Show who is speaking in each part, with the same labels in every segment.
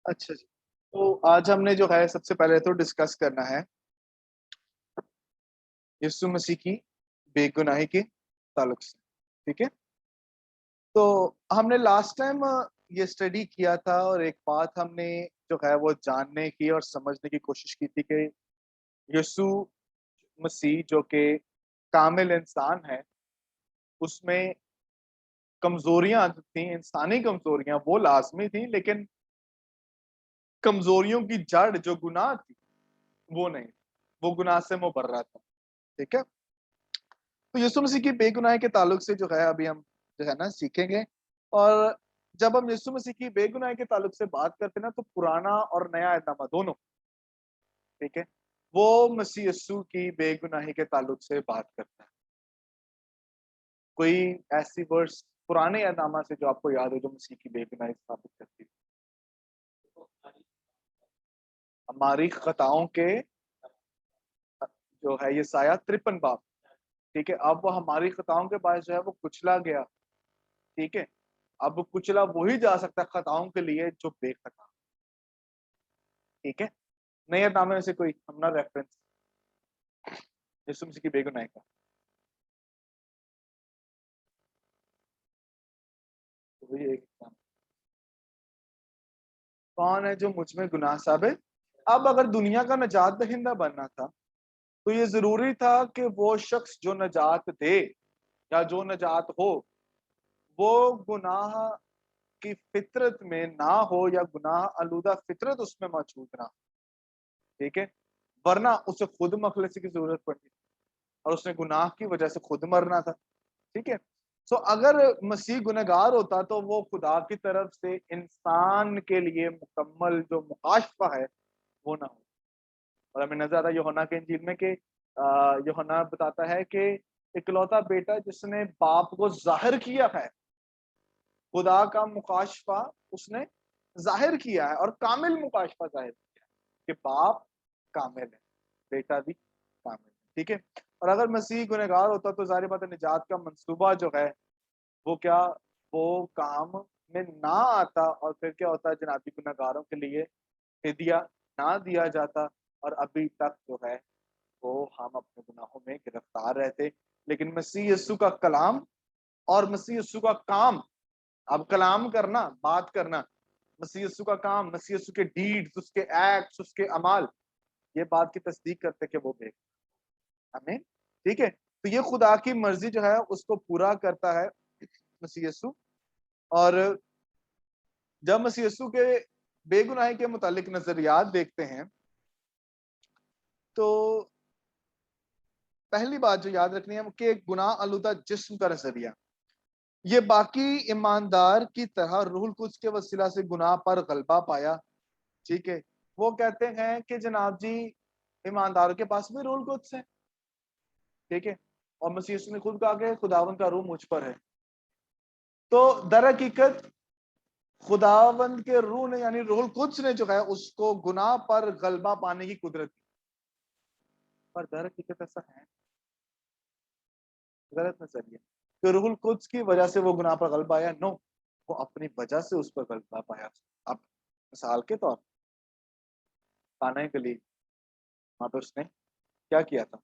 Speaker 1: اچھا جی، تو آج ہم نے جو ہے سب سے پہلے تو ڈسکس کرنا ہے یسوع مسیح کی بے گناہی کے تعلق سے. ٹھیک ہے، تو ہم نے لاسٹ ٹائم یہ اسٹڈی کیا تھا اور ایک بات ہم نے جو ہے وہ جاننے کی اور سمجھنے کی کوشش کی تھی کہ یسوع مسیح جو کہ کامل انسان ہے، اس میں کمزوریاں تھیں، انسانی کمزوریاں وہ لازمی تھیں، لیکن کمزوریوں کی جڑ جو گناہ تھی وہ نہیں، وہ گناہ سے مبرہ تھا. ٹھیک ہے، تو یسوع مسیح کی بے گناہی کے تعلق سے جو ہے ابھی ہم جو ہے نا سیکھیں گے. اور جب ہم یسوع مسیح کی بے گناہی کے تعلق سے بات کرتے ہیں نا، تو پرانا اور نیا عہد نامہ دونوں، ٹھیک ہے، وہ مسیح یسوع کی بے گناہی کے تعلق سے بات کرتا ہے. کوئی ایسی ورس پرانے عہد نامہ سے جو آپ کو یاد ہو جو مسیح کی بے گناہی ثابت کرتی ہے؟ ہماری خطاؤں کے جو ہے یہ سایہ 53 باب. ٹھیک ہے، اب وہ ہماری خطاؤں کے باعث جو ہے وہ کچلا گیا. ٹھیک ہے، اب کچلا وہی جا سکتا ہے خطاؤں کے لیے جو بے خطا. ٹھیک ہے، نئے نامے میں سے کوئی ہمنا ریفرنس یسوع مسیح کی بے گناہی کا؟ وہی ایک انسان. کون ہے جو مجھ میں گناہ ثابت؟ اب اگر دنیا کا نجات دہندہ بننا تھا تو یہ ضروری تھا کہ وہ شخص جو نجات دے یا جو نجات ہو وہ گناہ کی فطرت میں نہ ہو یا گناہ آلودہ فطرت اس میں موجود نہ ہو. ٹھیک ہے، ورنہ اسے خود مخلصی کی ضرورت پڑتی اور اس نے گناہ کی وجہ سے خود مرنا تھا. ٹھیک ہے، سو اگر مسیح گنہگار ہوتا تو وہ خدا کی طرف سے انسان کے لیے مکمل جو مکاشفہ ہے وہ نہ ہو. اور ہمیں نظر آتا ہے یوحنا کے انجیل میں کہ یوحنا بتاتا ہے کہ اکلوتا بیٹا جس نے باپ کو ظاہر کیا ہے، خدا کا مکاشفہ اس نے ظاہر کیا ہے، اور کامل مکاشفہ ظاہر کیا ہے کہ باپ کامل ہے، بیٹا بھی کامل ہے. ٹھیک ہے، اور اگر مسیح گنہگار ہوتا تو ظاہر بات ہے نجات کا منصوبہ جو ہے وہ کیا وہ کام میں نہ آتا، اور پھر کیا ہوتا جنابی گنہگاروں کے لیے فدیہ نہ دیا جاتا، اور ابھی تک جو ہے وہ ہم اپنے گناہوں میں گرفتار رہتے. لیکن مسیح یسوع کا کلام اور مسیح یسوع کا کام، اب کلام کرنا، بات کرنا، مسیح یسوع کا کام، مسیح یسوع کے ڈیڈز، اس کے ایکٹس، اس کے اعمال، یہ بات کی تصدیق کرتے کہ وہ بے ہمیں. ٹھیک ہے، تو یہ خدا کی مرضی جو ہے اس کو پورا کرتا ہے مسیح یسوع. اور جب مسیح یسوع کے بے گناہی کے متعلق نظریات دیکھتے ہیں تو پہلی بات جو یاد رکھنی ہے کہ گناہ آلودہ جسم کا نظریہ، یہ باقی ایماندار کی طرح روح القدس کے وسیلہ سے گناہ پر غلبہ پایا. ٹھیک ہے، وہ کہتے ہیں کہ جناب جی ایمانداروں کے پاس بھی روح القدس ہے. ٹھیک ہے، اور مسیح یسوع نے خود کہا کہ خداوند کا روح مجھ پر ہے. تو در حقیقت خداوند کے روح نے یعنی روح القدس نے جو ہے اس کو گناہ پر غلبہ پانے کی قدرت دی. پر در حقیقت ایسا ہے غلط نظریہ کہ روح القدس کی وجہ سے وہ گناہ پر غلبہ آیا. نو، وہ اپنی وجہ سے اس پر غلبہ پایا. اب مثال کے طور کانا گلی وہاں پہ اس نے کیا کیا تھا؟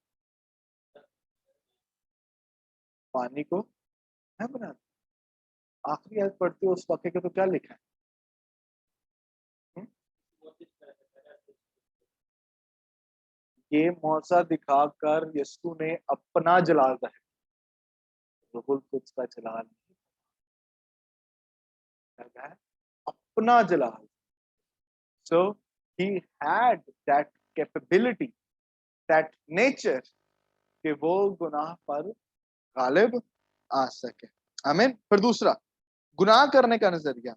Speaker 1: پانی کو ہے بنا دیا. آخری آیت پڑھتے ہو اس واقعے کے تو کیا لکھا ہے؟ یہ معجزہ دکھا کر یسوع نے اپنا جلال ظاہر کیا. روح القدس کا جلال نہیں ہے، اپنا جلال. So he had that capability, that nature کہ وہ گناہ پر غالب آ سکے. آمین. پھر دوسرا گناہ کرنے کا نظریہ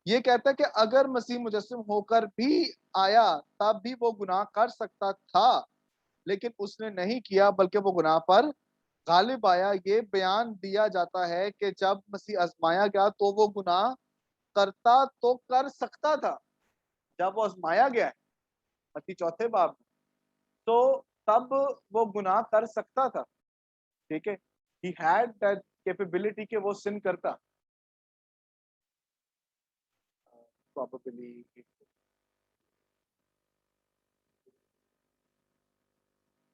Speaker 1: یہ کہتا ہے کہ اگر مسیح مجسم ہو کر بھی آیا تب بھی وہ گناہ کر سکتا تھا، لیکن اس نے نہیں کیا بلکہ وہ گناہ پر غالب آیا. یہ بیان دیا جاتا ہے کہ جب مسیح آزمایا گیا تو وہ گناہ کرتا تو کر سکتا تھا. جب وہ آزمایا گیا ہے متی 4 باب میں تو تب وہ گناہ کر سکتا تھا. ٹھیک ہے، he had that capability کہ وہ سن کرتا. probably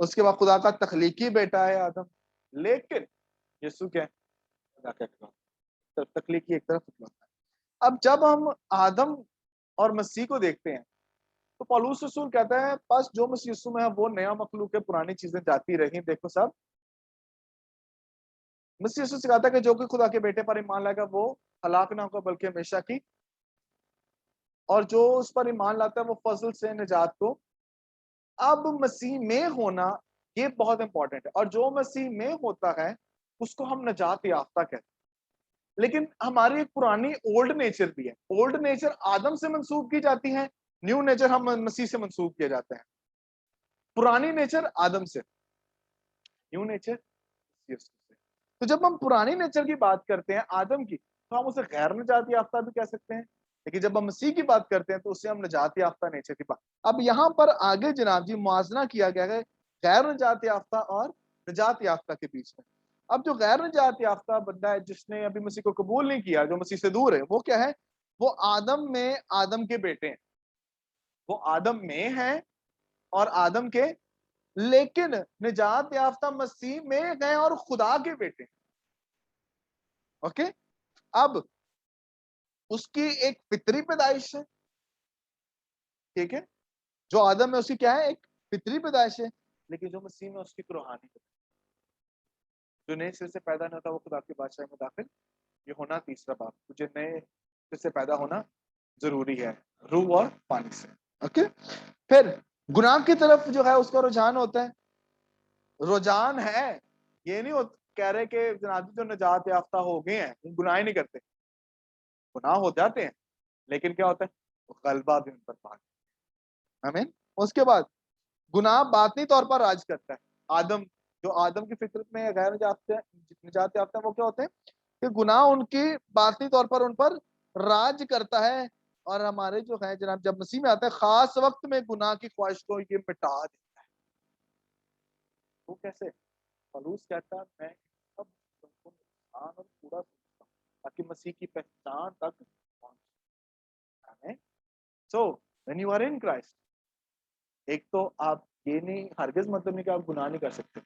Speaker 1: اس کے بعد خدا کا تخلیقی بیٹا ہے آدم، لیکن یسوع کیا ہے؟ خدا کا اکلوتا، تخلیقی ایک طرف اکلوتا ہے۔ اب جب ہم آدم اور مسیح کو دیکھتے ہیں تو پولس رسول کہتا ہے بس جو مسیح یسوع میں ہے وہ نیا مخلوق ہے، پرانی چیزیں جاتی رہیں دیکھو سب۔ مسیح یسوع سکھاتا ہے کہ جو کہ خدا کے بیٹے پر ایمان لائے گا وہ ہلاک نہ ہوگا بلکہ ہمیشہ کی، اور جو اس پر ایمان لاتا ہے وہ فضل سے نجات کو۔ اب مسیح میں ہونا یہ بہت امپورٹنٹ ہے، اور جو مسیح میں ہوتا ہے اس کو ہم نجات یافتہ کہتے ہیں۔ لیکن ہماری ایک پرانی اولڈ نیچر بھی ہے، اولڈ نیچر آدم سے منسوب کی جاتی ہے، نیو نیچر ہم مسیح سے منسوب کیے جاتے ہیں۔ پرانی نیچر آدم سے، نیو نیچر یسوع سے۔ تو جب ہم پرانی نیچر کی بات کرتے ہیں آدم کی تو ہم اسے غیر نجات یافتہ بھی کہہ سکتے ہیں، لیکن جب ہم مسیح کی بات کرتے ہیں تو اسے ہم نجات یافتہ نیچر کی بات۔ اب یہاں پر آگے جناب جی موازنہ کیا گیا ہے غیر نجات یافتہ اور نجات یافتہ کے بیچ میں۔ اب جو غیر نجات یافتہ بندہ ہے جس نے ابھی مسیح کو قبول نہیں کیا، جو مسیح سے دور ہے، وہ کیا ہے؟ وہ آدم میں آدم کے بیٹے ہیں، وہ آدم میں ہیں اور آدم کے، لیکن نجات یافتہ مسیح میں گئے اور خدا کے بیٹے۔ اوکے، اب اس کی ایک فطری پیدائش ہے، ٹھیک ہے، جو آدم میں اس کی کیا ہے؟ ایک فطری پیدائش ہے، لیکن جو مسیح میں اس کی روحانی پیدائش۔ جو نئے سر سے پیدا نہیں ہوتا وہ خدا کی بادشاہی میں داخل یہ ہونا تیسرا باب، تجھے نئے سر سے پیدا ہونا ضروری ہے روح اور پانی سے۔ اوکے، پھر گناہ کی طرف جو ہے اس کا رجحان ہوتا ہے، رجحان ہے، یہ نہیں کہہ رہے کہ جناب جو نجات یافتہ ہو گئے ہیں وہ گناہ ہی نہیں کرتے، گناہ ہو جاتے ہیں، لیکن کیا ہوتا ہے؟ غلبہ بھی ان پر پا۔ آمین۔ اس کے بعد گناہ باطنی طور پر راج کرتا ہے۔ آدم، جو آدم کی فطرت میں غیر نجات یافتہ وہ کیا ہوتے ہیں کہ گناہ ان کی باطنی طور پر ان پر راج کرتا ہے، اور ہمارے جو ہے جناب جب مسیح میں آتا ہے خاص وقت میں گناہ کی خواہش کو یہ مٹا دیتا ہے۔ وہ کیسے؟ پولس کہتا ہے میں سب کو نقصان اور پورا سمجھتا ہوں تاکہ مسیح کی پہچان تک پہنچے۔ سو when you are in Christ، ایک تو آپ یہ نہیں ہرگز مطلب نہیں کہ آپ گناہ نہیں کر سکتے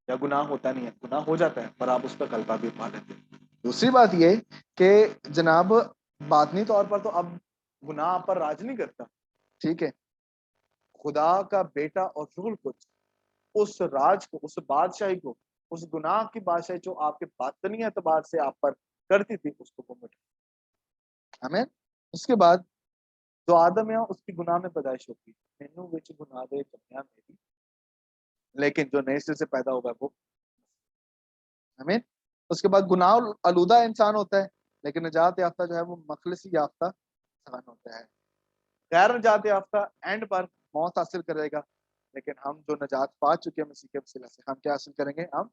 Speaker 1: یا گناہ ہوتا نہیں ہے، گناہ ہو جاتا ہے پر آپ اس پہ غلبہ بھی پا لیتے ہیں۔ دوسری بات یہ کہ جناب باطنی طور پر تو اب گناہ آپ پر راج نہیں کرتا، ٹھیک ہے، خدا کا بیٹا اور روح القدس اس راج کو، اس بادشاہی کو، اس گناہ کی بادشاہی جو آپ کے باطنی اعتبار سے آپ پر کرتی تھی اس کو مٹا۔ آمین۔ اس کے بعد جو آدم ہے اس کی گناہ میں پیدائش ہوتی ہے، مینوں وچ گناہ دے جمیا میری، لیکن جو نئے سر سے پیدا ہوگا وہ، آمین۔ اس کے بعد گناہ آلودہ انسان ہوتا ہے، لیکن نجات یافتہ جو ہے وہ مخلصی یافتہ انسان ہوتا ہے۔ غیر نجات یافتہ اینڈ پر موت حاصل کرے گا، لیکن ہم جو نجات پا چکے ہیں مسیح کے وسیلہ سے، ہم کیا حاصل کریں گے؟ ہم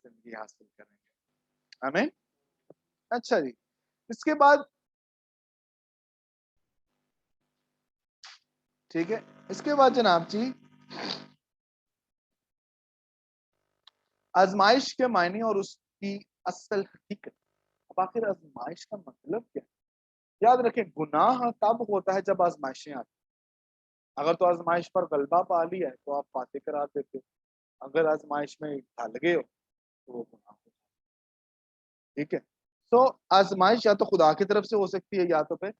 Speaker 1: زندگی حاصل کریں گے۔ آمین۔ اچھا جی، اس کے بعد ٹھیک ہے، اس کے بعد جناب جی آزمائش کے معنی اور اس کی اصل حقیقت۔ اب آخر آزمائش کا مطلب کیا ہے؟ یاد رکھیں گناہ تب ہوتا ہے جب آزمائشیں آتی، اگر تو آزمائش پر غلبہ پا لیا ہے تو آپ فاتح قرار دیتے ہو، اگر آزمائش میں ڈھل گئے ہو تو وہ گناہ ہو، ٹھیک ہے۔ تو آزمائش یا تو خدا کی طرف سے ہو سکتی ہے یا تو پھر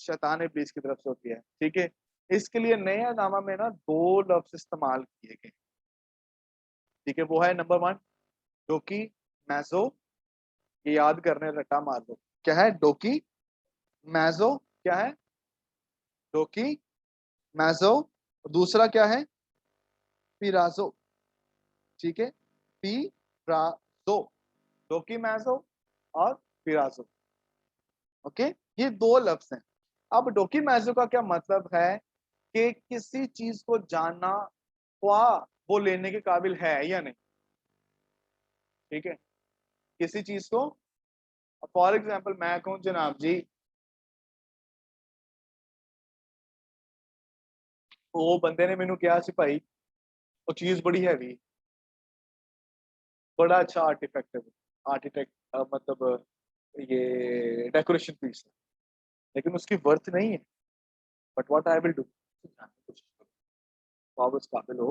Speaker 1: شیطان ابلیس کی طرف سے ہوتی ہے، ٹھیک ہے۔ اس کے لیے نئے نامہ میں نا دو لفظ استعمال کیے گئے، ٹھیک ہے، وہ ہے نمبر 1 ڈوکی میزو، یہ یاد کرنے رٹا مار دو، کیا ہے ڈوکی میزو؟ کیا ہے ڈوکی میزو؟ دوسرا کیا ہے؟ پیرازو، ٹھیک ہے، پیرازو، ڈوکی میزو اور پیرازو، اوکے، یہ دو لفظ ہیں۔ اب ڈوکی میزو کا کیا مطلب ہے کہ کسی چیز کو جاننا خواہ وہ لینے کے قابل ہے یا نہیں، ٹھیک ہے، کسی چیز کو، فار ایگزامپل میں کہوں جناب جی وہ بندے نے مینوں کیا سپاہی وہ چیز بڑی ہیوی، بڑا اچھا آرٹیفیکٹ مطلب یہ ڈیکوریشن پیس ہے، لیکن اس کی ورتھ نہیں ہے، but what I will do, جاننے کی کوشش کروں تو آپ اس قابل ہو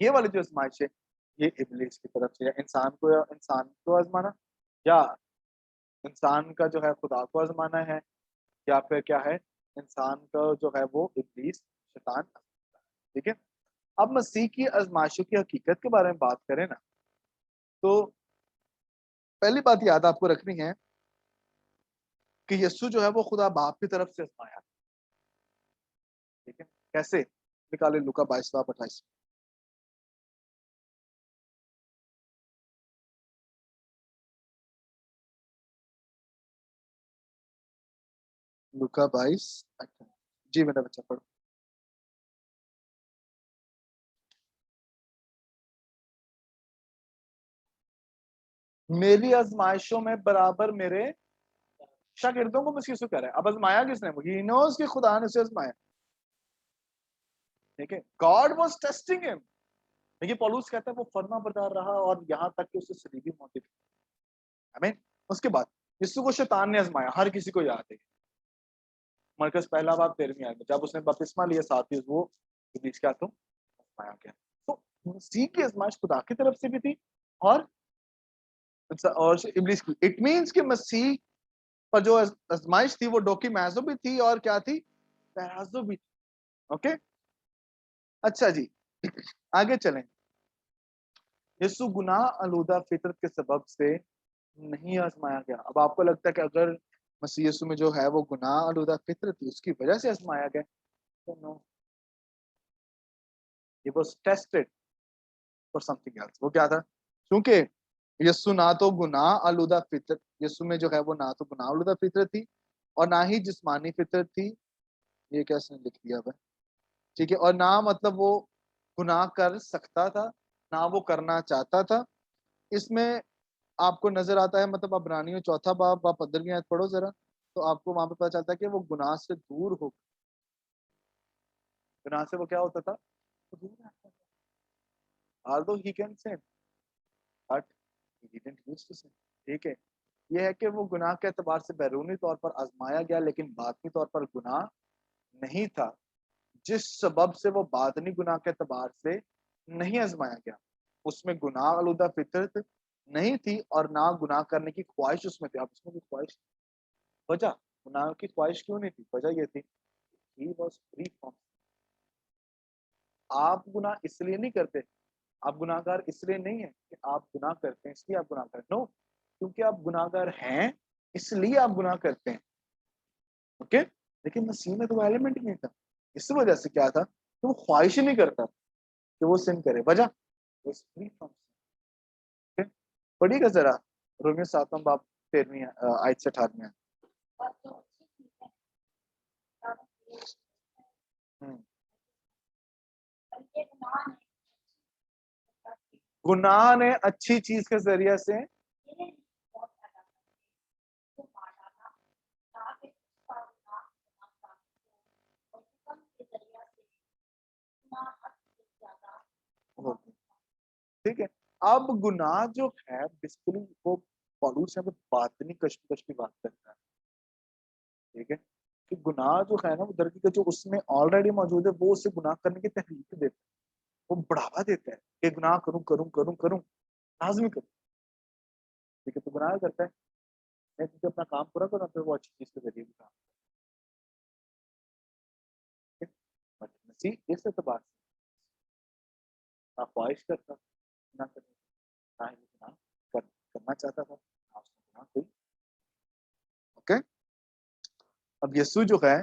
Speaker 1: یہ والی جو آزمائش ہے یہ ابلیس کی طرف سے، یا انسان کو آزمانا، یا انسان کا جو ہے خدا کو آزمانا ہے، یا پھر کیا ہے انسان کا جو ہے وہ ابلیس شیطان، ٹھیک ہے۔ اب مسیح کی آزمائشوں کی حقیقت کے بارے میں بات کریں نا، تو پہلی بات یاد آپ کو رکھنی ہے کہ یسوع جو ہے وہ خدا باپ کی طرف سے آزمایا، ٹھیک ہے۔ کیسے؟ نکالے لوکا 22:28، لوکا 22:28، جی میرا بچہ پڑھو۔ میری آزمائشوں میں برابر میرے شاگردوں کو مسیح یسوع کہہ رہا ہے۔ اب آزمایا کس نے؟ ہی نوز کہ خدا نے اسے آزمایا، ٹھیک ہے۔ گاڈ واز ٹیسٹنگ ہم، لیکن پولوس کہتا ہے وہ فرما بردار رہا اور یہاں تک کہ اسے صلیبی موت دی۔ آمین۔ اس کے بعد یسوع کو شیطان نے آزمایا، ہر کسی کو یاد ہے، مرکز پہلا باب 13ویں آیت میں، جب اس نے بپتسمہ لیا ساتھ ہی وہ ابلیس کیا تو آزمایا گیا۔ تو مسیح کی آزمائش خدا کی طرف سے بھی تھی اور ابلیس کی۔ اٹ مینس کہ مسیح پر جو آزمائش تھی وہ ڈوکی میزو بھی تھی اور کیا تھی؟ پیرازو بھی تھی، اوکے۔ اچھا جی، آگے چلیں۔ یسوع گناہ آلودہ فطرت کے سبب سے نہیں آزمایا گیا۔ اب آپ کو لگتا ہے کہ اگر مسیح یسوع میں جو ہے وہ گناہ آلودہ فطرت تھی اس کی وجہ سے آزمایا گیا، تو نو، he was tested for something else۔ وہ کیا تھا؟ کیونکہ یسوع نہ تو گناہ آلودہ فطرت، یسوع میں جو ہے وہ نہ تو گناہ آلودہ فطرت تھی اور نہ ہی جسمانی فطرت تھی، یہ کیسے لکھ دیا ہے، ٹھیک ہے، اور نہ مطلب وہ گناہ کر سکتا تھا، نہ وہ کرنا چاہتا تھا۔ اس میں آپ کو نظر آتا ہے، مطلب عبرانیوں 4 باب 15ویں آیت پڑھو ذرا، تو آپ کو وہاں پہ پتہ چلتا ہے کہ وہ گناہ سے دور ہو، گناہ سے وہ کیا ہوتا تھا؟ وہ دور رہتا تھا۔ although he can sin but he didn't use to sin، ٹھیک ہے۔ یہ ہے کہ وہ گناہ کے اعتبار سے بیرونی طور پر آزمایا گیا لیکن باطنی طور پر گناہ نہیں تھا، جس سبب سے وہ باطنی گناہ کے اعتبار سے نہیں آزمایا گیا۔ اس میں گناہ آلودہ فطرت نہیں تھی اور نہ گناہ کرنے کی خواہش اس میں تھی۔ اب اس میں بھی خواہش، وجہ گناہ کی خواہش کیوں نہیں تھی؟ وجہ یہ تھی he was free from۔ آپ گناہ اس لیے نہیں کرتے، آپ گناہ گار اس لیے نہیں ہیں کہ آپ گناہ کرتے ہیں اس لیے آپ گناہ کرتے، نو، کیونکہ آپ گناہ گار ہیں اس لیے آپ گناہ کرتے ہیں، اوکے۔ لیکن مسیح میں تو وہ ایلیمنٹ ہی نہیں تھا، اس وجہ سے کیا تھا کہ وہ خواہش ہی نہیں کرتا کہ وہ سن کرے، وجہ پڑھی گا ذرا رومیو 7 باب 13ویں آیت سے 18ویں۔ گناہ نے اچھی چیز کے ذریعے سے ٹھیک ہے۔ اب گناہ جو ہے بیسیکلی وہ پالوس یہاں پہ باطنی کشمکش کی بات کرتا ہے، ٹھیک ہے، کہ گناہ جو ہے نا وہ درجے کا جو اس میں آلریڈی موجود ہے وہ اسے گناہ کرنے کی تحریک دیتا ہے، وہ بڑھاوا دیتا ہے کہ گناہ کروں کروں کروں کروں لازمی کروں، ٹھیک ہے۔ تو گناہ کرتا ہے، میں کیونکہ اپنا کام پورا کروں پھر وہ اچھی چیز کے ذریعے بھی کام، ٹھیک ہے۔ بٹ مسیح اس اعتبار سے نہ خواہش کرتا نہ کرنے نہ ہی گناہ کرنا چاہتا تھا، نہ اس نے گناہ کوئی، اوکے۔ اب یسوع جو ہے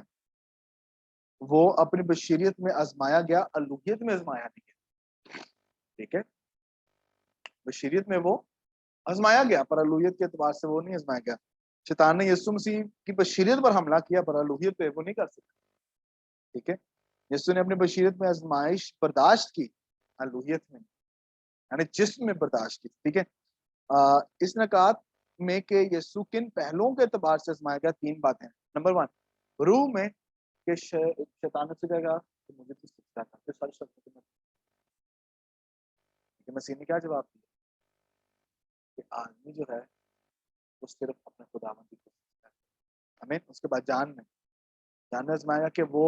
Speaker 1: وہ اپنی بشریت میں آزمایا گیا، الوہیت میں آزمایا نہیں گیا، ٹھیک ہے۔ بشریت میں وہ آزمایا گیا پر الوہیت کے اعتبار سے وہ نہیں آزمایا گیا۔ شیطان نے یسوع مسیح کی بشریت پر حملہ کیا پر الوہیت پہ وہ نہیں کر سکتا، ٹھیک ہے۔ یسوع نے اپنی بشریت میں آزمائش برداشت کی، الوہیت میں یعنی جسم میں برداشت کی، ٹھیک ہے۔ اس نکات میں کہ یسوع کن پہلوؤں کے اعتبار سے آزمایا گیا، 3 باتیں۔ نمبر 1، روح میں کہ شیطان سے کہے گا کہ مجھے تو سکتا تھا، پھر فرش کرتے ہیں، لیکن مسیح نے کیا جواب دیا کہ آدمی جو ہے وہ صرف اپنے خداوند کی کوشش کرتا ہے، ہمیں اس کے بعد جان میں آزمایا کہ وہ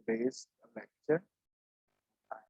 Speaker 1: today's lecture.